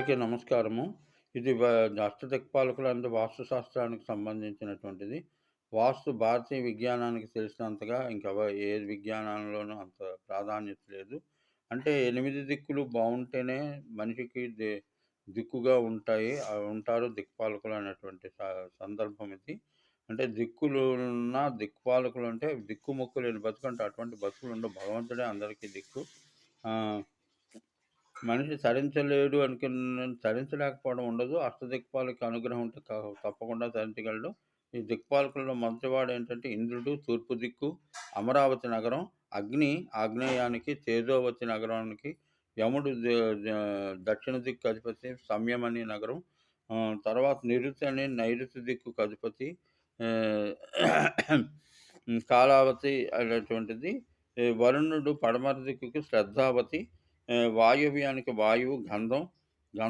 అందరికీ నమస్కారము. ఇది అష్టదిక్పాలకులందు వాస్తుశాస్త్రానికి సంబంధించినటువంటిది. వాస్తు భారతీయ విజ్ఞానానికి తెలిసినంతగా ఏ విజ్ఞానంలోనూ అంత ప్రాధాన్యత లేదు. అంటే 8 దిక్కులు బావుంటేనే మనిషికి దిక్కుగా ఉంటాయి. ఉంటారు దిక్పాలకులు అనేటువంటి సందర్భం ఇది. అంటే దిక్పాలకులంటే దిక్కుమొక్కు లేని బతుకంటే అటువంటి బతుకులుండవు. భగవంతుడే అందరికీ దిక్కు. ఆహ్ మనిషి తరించలేడు తరించలేకపోవడం ఉండదు. అష్టదిక్పాలకి అనుగ్రహం ఉంటే తప్పకుండా తరించగలడు. ఈ దిక్పాలకుల్లో మొదటివాడేంటంటే ఇంద్రుడు తూర్పు దిక్కు, అమరావతి నగరం, అగ్ని ఆగ్నేయానికి, తేజోవతి నగరానికి, యముడు దక్షిణ దిక్కు అధిపతి, సంయమని నగరం, తర్వాత నిరుతి అని నైరుతి దిక్కుకు అధిపతి, కాలావతి అనేటువంటిది, వరుణుడు పడమర దిక్కుకి శ్రద్ధావతి, వాయవ్యానికి వాయువు, గంధం,